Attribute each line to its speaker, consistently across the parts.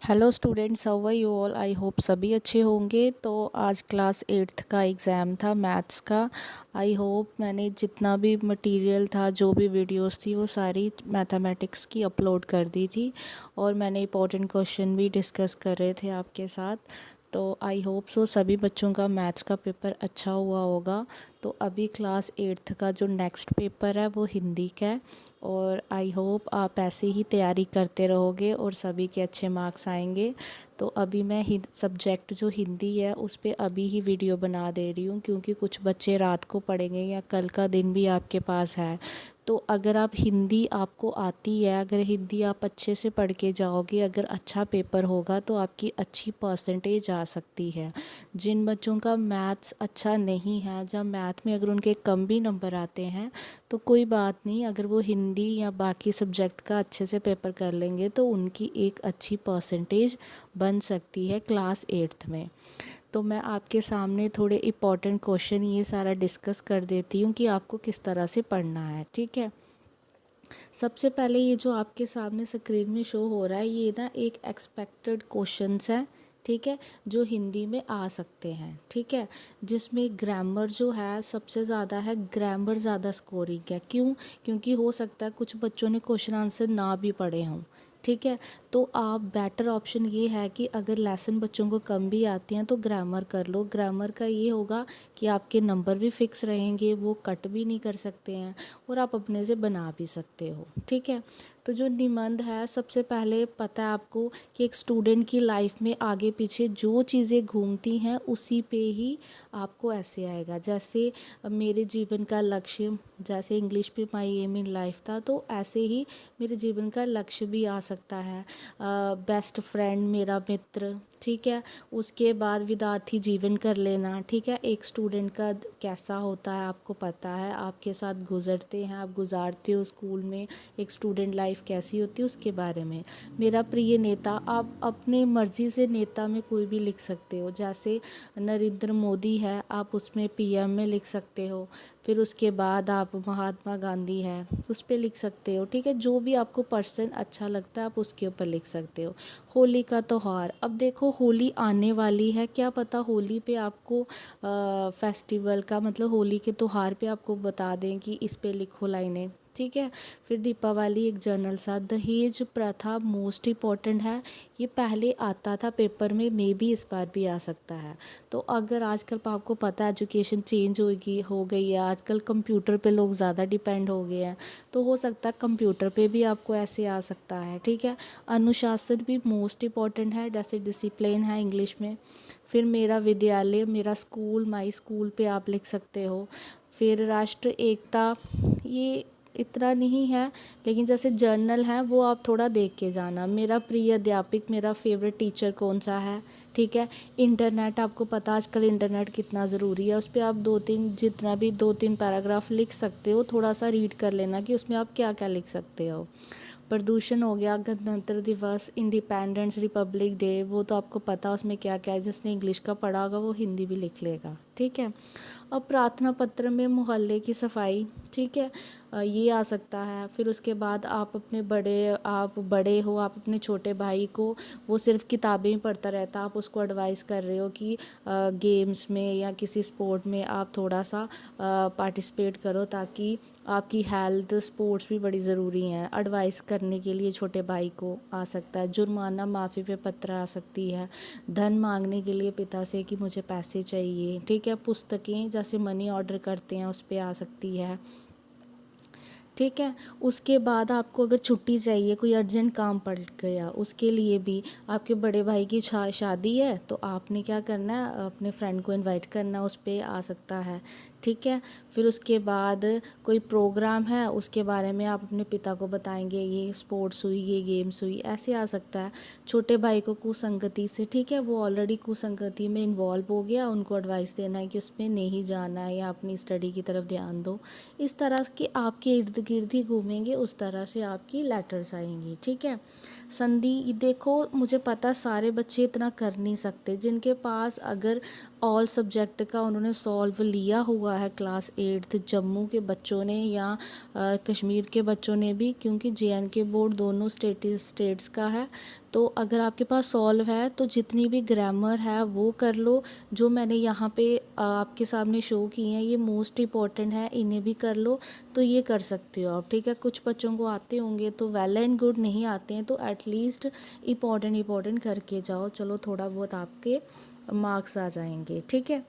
Speaker 1: Hello students, how are you all. I hope सभी अच्छे होंगे। तो आज क्लास 8th का एग्ज़ाम था मैथ्स का। आई होप मैंने जितना भी मटेरियल था, जो भी वीडियोस थी, वो सारी मैथमेटिक्स की अपलोड कर दी थी और मैंने इंपॉर्टेंट क्वेश्चन भी डिस्कस कर रहे थे आपके साथ। तो आई होप सो सभी बच्चों का मैथ्स का पेपर अच्छा हुआ होगा। तो अभी क्लास 8th का जो नेक्स्ट पेपर है वो हिंदी का है और आई होप आप ऐसे ही तैयारी करते रहोगे और सभी के अच्छे मार्क्स आएंगे। तो अभी मैं सब्जेक्ट जो हिंदी है उस पर अभी ही वीडियो बना दे रही हूँ, क्योंकि कुछ बच्चे रात को पढ़ेंगे या कल का दिन भी आपके पास है। तो अगर आप हिंदी आपको आती है, अगर हिंदी आप अच्छे से पढ़ के जाओगे, अगर अच्छा पेपर होगा तो आपकी अच्छी परसेंटेज आ सकती है। जिन बच्चों का मैथ्स अच्छा नहीं है, जब मैथ में अगर उनके कम भी नंबर आते हैं तो कोई बात नहीं, अगर वो हिंदी या बाकी सब्जेक्ट का अच्छे से पेपर कर लेंगे तो उनकी एक अच्छी परसेंटेज बन सकती है क्लास 8th में। तो मैं आपके सामने थोड़े इम्पॉर्टेंट क्वेश्चन ये सारा डिस्कस कर देती हूँ कि आपको किस तरह से पढ़ना है। ठीक है, सबसे पहले ये जो आपके सामने स्क्रीन में शो हो रहा है, ये ना एक एक्सपेक्टेड क्वेश्चंस है। ठीक है, जो हिंदी में आ सकते हैं। ठीक है, जिसमें ग्रामर जो है सबसे ज़्यादा है, ग्रामर ज़्यादा स्कोरिंग है। क्यों? क्योंकि हो सकता है कुछ बच्चों ने क्वेश्चन आंसर ना भी पढ़े हों। ठीक है, तो आप बेटर ऑप्शन ये है कि अगर लेसन बच्चों को कम भी आती हैं तो ग्रामर कर लो। ग्रामर का ये होगा कि आपके नंबर भी फिक्स रहेंगे, वो कट भी नहीं कर सकते हैं और आप अपने से बना भी सकते हो। ठीक है, तो जो निबंध है, सबसे पहले पता है आपको कि एक स्टूडेंट की लाइफ में आगे पीछे जो चीज़ें घूमती हैं उसी पे ही आपको ऐसे आएगा। जैसे मेरे जीवन का लक्ष्य, जैसे इंग्लिश में माई एम इन लाइफ था, तो ऐसे ही मेरे जीवन का लक्ष्य भी आ सकता है। बेस्ट फ्रेंड, मेरा मित्र। ठीक है, उसके बाद विद्यार्थी जीवन कर लेना। ठीक है, एक स्टूडेंट का कैसा होता है आपको पता है, आपके साथ गुजरते हैं, आप गुजारते हो स्कूल में, एक स्टूडेंट लाइफ कैसी होती है उसके बारे में। मेरा प्रिय नेता, आप अपने मर्ज़ी से नेता में कोई भी लिख सकते हो। जैसे नरेंद्र मोदी है, आप उसमें पीएम में लिख सकते हो। फिर उसके बाद आप महात्मा गांधी है, उस पर लिख सकते हो। ठीक है, जो भी आपको पर्सन अच्छा लगता है आप उसके ऊपर लिख सकते हो। होली का त्यौहार, अब देखो होली आने वाली है, क्या पता होली पे आपको फेस्टिवल का मतलब होली के त्यौहार पे आपको बता दें कि इस पे लिखो लाइनें। ठीक है, फिर दीपावली एक जनरल सा। दहेज प्रथा मोस्ट इम्पॉर्टेंट है, ये पहले आता था पेपर में, मे बी इस बार भी आ सकता है। तो अगर आजकल आपको पता है एजुकेशन चेंज हो गई है, आजकल कंप्यूटर पे लोग ज़्यादा डिपेंड हो गए हैं, तो हो सकता है कंप्यूटर पे भी आपको ऐसे आ सकता है। ठीक है, अनुशासन भी मोस्ट इम्पॉर्टेंट है, जैसे डिसिप्लिन है इंग्लिश में। फिर मेरा विद्यालय, मेरा स्कूल, माई स्कूल पे आप लिख सकते हो। फिर राष्ट्र एकता, ये इतना नहीं है, लेकिन जैसे जर्नल है वो आप थोड़ा देख के जाना। मेरा प्रिय अध्यापक, मेरा फेवरेट टीचर कौन सा है। ठीक है, इंटरनेट, आपको पता आजकल इंटरनेट कितना ज़रूरी है, उस पर आप जितना भी 2-3 पैराग्राफ लिख सकते हो, थोड़ा सा रीड कर लेना कि उसमें आप क्या क्या लिख सकते हो। प्रदूषण हो गया, गणतंत्र दिवस, इंडिपेंडेंस, रिपब्लिक डे, वो तो आपको पता उसमें क्या क्या है। जिसने इंग्लिश का पढ़ा होगा वो हिंदी भी लिख लेगा। ठीक है, अब प्रार्थना पत्र में मोहल्ले की सफाई। ठीक है, ये आ सकता है। फिर उसके बाद आप बड़े हो, आप अपने छोटे भाई को, वो सिर्फ किताबें ही पढ़ता रहता, आप उसको एडवाइस कर रहे हो कि गेम्स में या किसी स्पोर्ट में आप थोड़ा सा पार्टिसिपेट करो, ताकि आपकी हेल्थ, स्पोर्ट्स भी बड़ी ज़रूरी हैं। एडवाइस करने के लिए छोटे भाई को आ सकता है। जुर्माना माफ़ी पे पत्र आ सकती है। धन मांगने के लिए पिता से कि मुझे पैसे चाहिए। ठीक है, पुस्तकें जैसे मनी ऑर्डर करते हैं उस पे आ सकती है। ठीक है, उसके बाद आपको अगर छुट्टी चाहिए, कोई अर्जेंट काम पड़ गया, उसके लिए भी, आपके बड़े भाई की शादी है तो आपने क्या करना है, अपने फ्रेंड को इनवाइट करना, उस पर आ सकता है। ठीक है, फिर उसके बाद कोई प्रोग्राम है, उसके बारे में आप अपने पिता को बताएंगे, ये स्पोर्ट्स हुई, ये गेम्स हुई, ऐसे आ सकता है। छोटे भाई को कुसंगति से, ठीक है, वो ऑलरेडी कुसंगति में इन्वॉल्व हो गया, उनको एडवाइस देना है कि उसमें नहीं जाना है या अपनी स्टडी की तरफ ध्यान दो। इस तरह के आपके इर्द गिर्द ही घूमेंगे, उस तरह से आपकी लेटर्स आएंगी। ठीक है, संधि, देखो मुझे पता सारे बच्चे इतना कर नहीं सकते, जिनके पास अगर ऑल सब्जेक्ट का उन्होंने सॉल्व लिया हुआ हुआ है क्लास 8th जम्मू के बच्चों ने या कश्मीर के बच्चों ने भी, क्योंकि JNK बोर्ड दोनों स्टेट्स का है। तो अगर आपके पास सॉल्व है तो जितनी भी ग्रामर है वो कर लो। जो मैंने यहाँ पे आपके सामने शो किए हैं ये मोस्ट इम्पॉर्टेंट है, इन्हें भी कर लो। तो ये कर सकते हो आप, ठीक है। कुछ बच्चों को आते होंगे तो वेल एंड गुड, नहीं आते हैं तो एटलीस्ट इम्पॉर्टेंट करके जाओ। चलो थोड़ा बहुत आपके मार्क्स आ जाएंगे, ठीक है।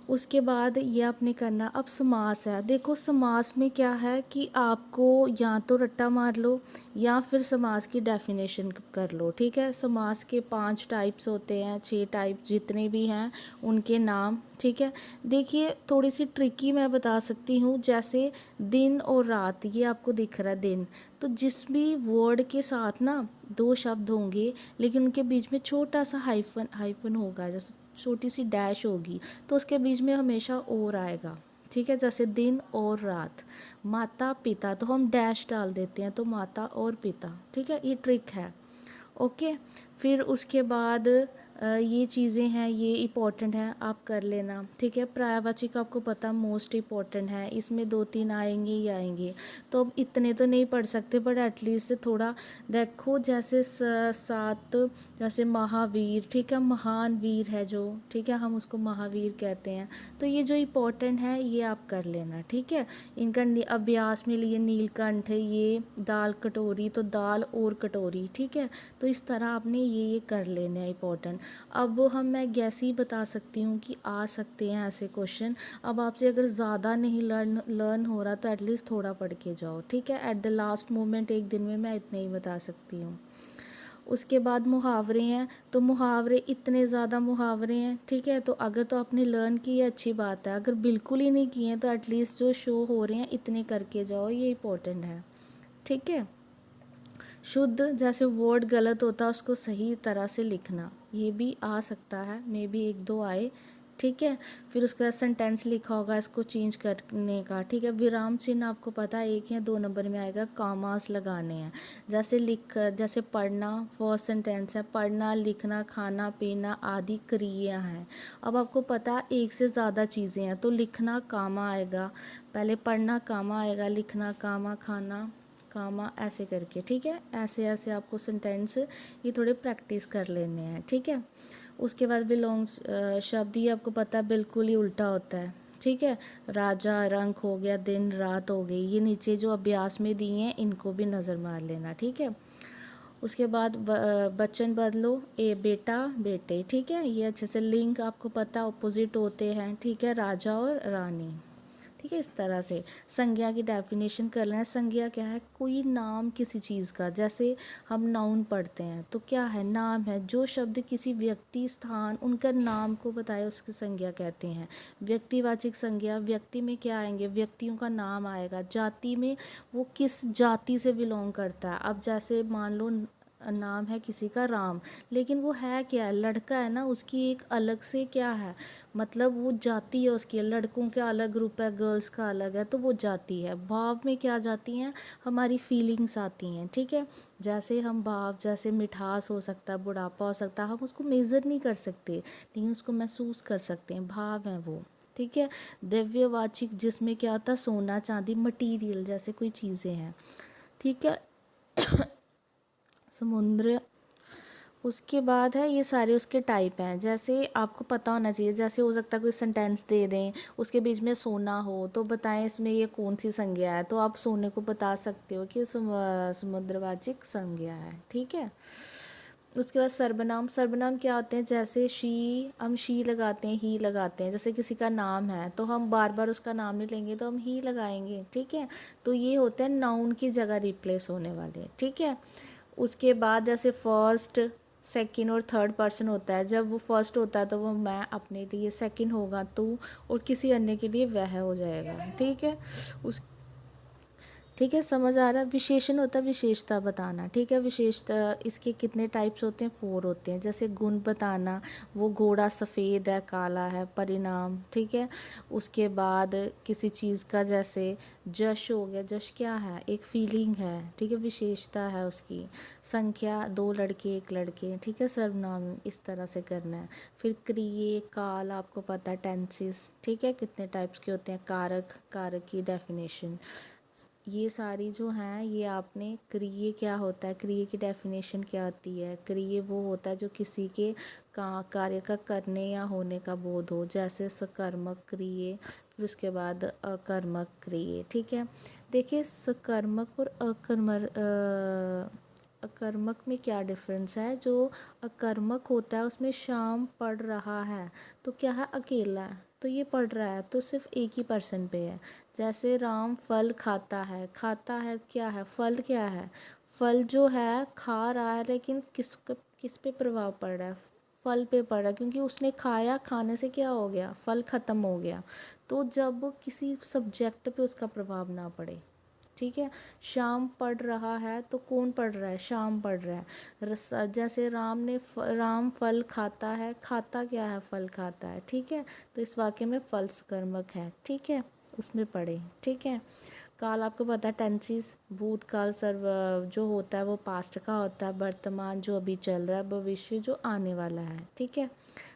Speaker 1: उसके बाद ये आपने करना। अब समास है, देखो समास में क्या है कि आपको या तो रट्टा मार लो या फिर समास की डेफिनेशन कर लो, ठीक है। समास के 5 टाइप्स होते हैं, 6 टाइप जितने भी हैं उनके नाम, ठीक है। देखिए थोड़ी सी ट्रिकी मैं बता सकती हूँ, जैसे दिन और रात, ये आपको दिख रहा है दिन, तो जिस भी वर्ड के साथ ना 2 शब्द होंगे लेकिन उनके बीच में छोटा सा हाइफन होगा, जैसे छोटी सी डैश होगी, तो उसके बीच में हमेशा और आएगा, ठीक है। जैसे दिन और रात। माता पिता, तो हम डैश डाल देते हैं, तो माता और पिता, ठीक है। ये ट्रिक है, ओके। फिर उसके बाद ये चीज़ें हैं, ये इम्पॉर्टेंट हैं, आप कर लेना, ठीक है। पर्यायवाची का आपको पता मोस्ट इम्पॉर्टेंट है, इसमें 2-3 आएंगे ही आएंगे। तो अब इतने तो नहीं पढ़ सकते बट एटलीस्ट थोड़ा देखो, जैसे 7, जैसे महावीर, ठीक है, महान वीर है जो, ठीक है, हम उसको महावीर कहते हैं। तो ये जो इम्पोर्टेंट है ये आप कर लेना, ठीक है। इनका अभ्यास में लिए नीलकंठ, ये दाल कटोरी, तो दाल और कटोरी, ठीक है। तो इस तरह आपने ये कर लेना है इम्पोर्टेंट। अब मैं गैस ही बता सकती हूँ कि आ सकते हैं ऐसे क्वेश्चन। अब आपसे अगर ज़्यादा नहीं लर्न हो रहा तो एटलीस्ट थोड़ा पढ़ के जाओ, ठीक है। एट द लास्ट मोमेंट एक दिन में मैं इतने ही बता सकती हूँ। उसके बाद मुहावरे हैं, तो मुहावरे इतने ज़्यादा मुहावरे हैं, ठीक है। तो अगर तो आपने लर्न की है अच्छी बात है, अगर बिल्कुल ही नहीं किए हैं तो एटलीस्ट जो शो हो रहे हैं इतने करके जाओ, ये इम्पोर्टेंट है, ठीक है। शुद्ध, जैसे वर्ड गलत होता है उसको सही तरह से लिखना, ये भी आ सकता है, मे बी 1-2 आए, ठीक है। फिर उसका सेंटेंस लिखा होगा, इसको चेंज करने का, ठीक है। विराम चिन्ह आपको पता है 1 या 2 नंबर में आएगा, कामास लगाने हैं। जैसे जैसे पढ़ना, फर्स्ट सेंटेंस है, पढ़ना, लिखना, खाना पीना आदि क्रिया हैं। अब आपको पता 1 से ज़्यादा चीज़ें हैं, तो लिखना कामा आएगा, पहले पढ़ना कामा आएगा, लिखना कामा, खाना कामा, ऐसे करके, ठीक है। ऐसे ऐसे आपको सेंटेंस ये थोड़े प्रैक्टिस कर लेने हैं, ठीक है। उसके बाद बिलोंग शब्द, ये आपको पता है बिल्कुल ही उल्टा होता है, ठीक है। राजा, रंग हो गया, दिन रात हो गई। ये नीचे जो अभ्यास में दिए हैं इनको भी नज़र मार लेना, ठीक है। उसके बाद वचन बदलो, ए बेटा बेटे, ठीक है। ये अच्छे से लिंक आपको पता ऑपोजिट होते हैं, ठीक है, राजा और रानी, ठीक है। इस तरह से संज्ञा की डेफिनेशन कर लें। संज्ञा क्या है, कोई नाम किसी चीज़ का, जैसे हम नाउन पढ़ते हैं तो क्या है, नाम है। जो शब्द किसी व्यक्ति, स्थान, उनका नाम को बताए उसकी संज्ञा कहते हैं। व्यक्तिवाचक संज्ञा, व्यक्ति में क्या आएंगे, व्यक्तियों का नाम आएगा। जाति में वो किस जाति से बिलोंग करता है। अब जैसे मान लो नाम है किसी का राम, लेकिन वो है क्या है, लड़का है ना, उसकी एक अलग से क्या है, मतलब वो जाति है उसकी। लड़कों का अलग ग्रुप है, गर्ल्स का अलग है, तो वो जाति है। भाव में क्या जाती हैं, हमारी फीलिंग्स आती हैं, ठीक है। जैसे हम भाव, जैसे मिठास हो सकता है, बुढ़ापा हो सकता है, हम उसको मेज़र नहीं कर सकते लेकिन उसको महसूस कर सकते हैं, भाव हैं वो, ठीक है। द्रव्यवाचक, जिसमें क्या होता है, सोना चांदी, मटीरियल जैसे कोई चीज़ें हैं, ठीक है। समुद्र, उसके बाद है ये सारे उसके टाइप हैं। जैसे आपको पता होना चाहिए, जैसे हो सकता है कोई सेंटेंस दे दें उसके बीच में सोना हो तो बताएं इसमें ये कौन सी संज्ञा है, तो आप सोने को बता सकते हो कि समुद्रवाचक संज्ञा है, ठीक है। उसके बाद सर्वनाम, सर्वनाम क्या होते हैं, जैसे शी, हम शी लगाते हैं, ही लगाते हैं। जैसे किसी का नाम है तो हम बार बार उसका नाम नहीं लेंगे तो हम ही लगाएंगे, ठीक है। तो ये होते हैं नाउन की जगह रिप्लेस होने वाले, ठीक है। उसके बाद जैसे फर्स्ट, सेकंड और थर्ड पर्सन होता है। जब वो फर्स्ट होता है तो वो मैं अपने लिए, सेकंड होगा तू, और किसी अन्य के लिए वह हो जाएगा, ठीक है। उस ठीक है, समझ आ रहा है। विशेषण होता है विशेषता बताना, ठीक है। विशेषता इसके कितने टाइप्स होते हैं, 4 होते हैं। जैसे गुण बताना, वो घोड़ा सफ़ेद है काला है, परिणाम, ठीक है। उसके बाद किसी चीज़ का जैसे जश हो गया, जश क्या है, एक फीलिंग है, ठीक है, विशेषता है उसकी। संख्या 2 लड़के 1 लड़के, ठीक है, सर्वनाम इस तरह से करना है। फिर क्रिए काल आपको पता है, टेंसेस, ठीक है, कितने टाइप्स के होते हैं। कारक, कारक की डेफिनेशन, ये सारी जो हैं ये आपने। क्रिय क्या होता है, क्रिय की डेफिनेशन क्या होती है। क्रिय वो होता है जो किसी के कार्य का करने या होने का बोध हो, जैसे सकर्मक क्रिय, फिर उसके बाद अकर्मक क्रिय, ठीक है। देखिए सकर्मक और अकर्मक में क्या डिफरेंस है। जो अकर्मक होता है उसमें श्याम पढ़ रहा है, तो क्या है, अकेला है, तो ये पढ़ रहा है तो सिर्फ एक ही पर्सन पे है। जैसे राम फल खाता है, खाता है क्या है, फल क्या है, फल जो है खा रहा है, लेकिन किस पे प्रभाव पड़ रहा है, फल पे पड़ रहा है, क्योंकि उसने खाया, खाने से क्या हो गया, फल ख़त्म हो गया। तो जब किसी सब्जेक्ट पे उसका प्रभाव ना पड़े, ठीक है। श्याम पढ़ रहा है, तो कौन पढ़ रहा है, श्याम पढ़ रहा है। जैसे राम फल खाता है, खाता क्या है, फल खाता है, ठीक है। तो इस वाक्य में फल सकर्मक है, ठीक है, उसमें पढ़े, ठीक है। काल आपको पता है टेंसेस, भूतकाल सर्व जो होता है वो पास्ट का होता है, वर्तमान जो अभी चल रहा है, भविष्य जो आने वाला है, ठीक है।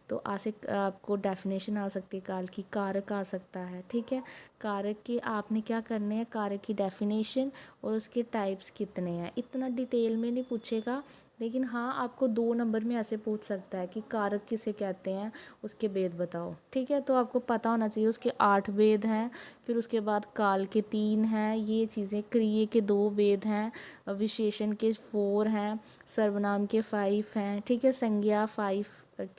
Speaker 1: तो आपको डेफिनेशन आ सकती है काल की, कारक आ सकता है, ठीक है। कारक की आपने क्या करने हैं, कारक की डेफिनेशन और उसके टाइप्स कितने हैं, इतना डिटेल में नहीं पूछेगा, लेकिन हाँ आपको 2 नंबर में ऐसे पूछ सकता है कि कारक किसे कहते हैं, उसके भेद बताओ, ठीक है। तो आपको पता होना चाहिए उसके 8 भेद हैं। फिर उसके बाद काल के 3 हैं, ये चीज़ें। क्रिय के 2 भेद हैं, विशेषण के 4 हैं, सर्वनाम के 5 हैं, ठीक है। संज्ञा 5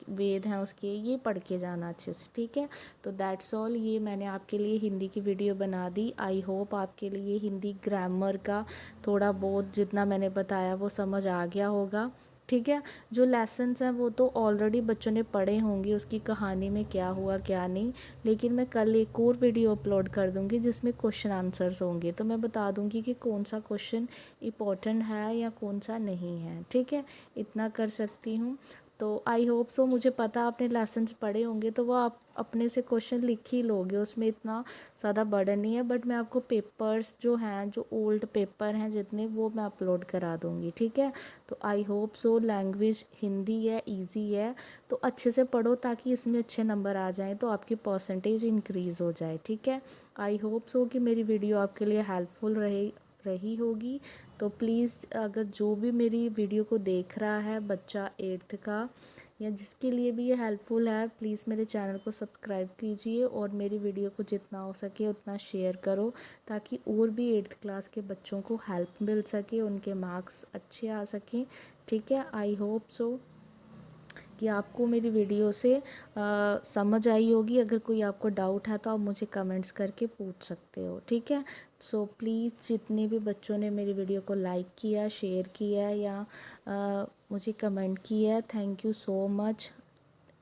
Speaker 1: वेद हैं उसके, ये पढ़ के जाना अच्छे से, ठीक है। तो दैट्स ऑल, ये मैंने आपके लिए हिंदी की वीडियो बना दी। आई होप आपके लिए हिंदी ग्रामर का थोड़ा बहुत जितना मैंने बताया वो समझ आ गया होगा, ठीक है। जो लेसन्स हैं वो तो ऑलरेडी बच्चों ने पढ़े होंगे, उसकी कहानी में क्या हुआ क्या नहीं, लेकिन मैं कल एक और वीडियो अपलोड कर दूंगी जिसमें क्वेश्चन आंसर्स होंगे, तो मैं बता दूंगी कि कौन सा क्वेश्चन इम्पोर्टेंट है या कौन सा नहीं है, ठीक है। इतना कर सकती हूँ। तो आई होप सो, मुझे पता आपने लेसन्स पढ़े होंगे तो वो आप अपने से क्वेश्चन लिख ही लोगे, उसमें इतना ज़्यादा बर्डन नहीं है। बट मैं आपको पेपर्स जो हैं, जो ओल्ड पेपर हैं जितने, वो मैं अपलोड करा दूँगी, ठीक है। तो I hope so, language Hindi है, इजी है, तो अच्छे से पढ़ो ताकि इसमें अच्छे नंबर आ जाएँ, तो आपकी परसेंटेज इंक्रीज़ हो जाए, ठीक है। आई होप सो कि मेरी वीडियो आपके लिए हेल्पफुल रही होगी। तो प्लीज़ अगर जो भी मेरी वीडियो को देख रहा है बच्चा 8th का, या जिसके लिए भी ये हेल्पफुल है, प्लीज़ मेरे चैनल को सब्सक्राइब कीजिए और मेरी वीडियो को जितना हो सके उतना शेयर करो, ताकि और भी 8th क्लास के बच्चों को हेल्प मिल सके, उनके मार्क्स अच्छे आ सकें, ठीक है। आई होप सो कि आपको मेरी वीडियो से समझ आई होगी। अगर कोई आपको डाउट है तो आप मुझे कमेंट्स करके पूछ सकते हो, ठीक है। सो प्लीज़ जितने भी बच्चों ने मेरी वीडियो को लाइक किया, शेयर किया या मुझे कमेंट किया है, थैंक यू सो मच।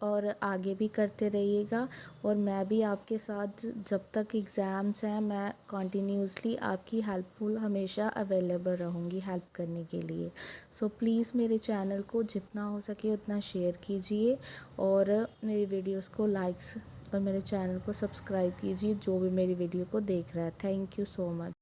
Speaker 1: और आगे भी करते रहिएगा, और मैं भी आपके साथ जब तक एग्ज़ाम्स हैं मैं कंटिन्यूसली आपकी हेल्पफुल हमेशा अवेलेबल रहूँगी हेल्प करने के लिए। सो प्लीज़ मेरे चैनल को जितना हो सके उतना शेयर कीजिए, और मेरी वीडियोस को लाइक्स और मेरे चैनल को सब्सक्राइब कीजिए जो भी मेरी वीडियो को देख रहा है। Thank you so much.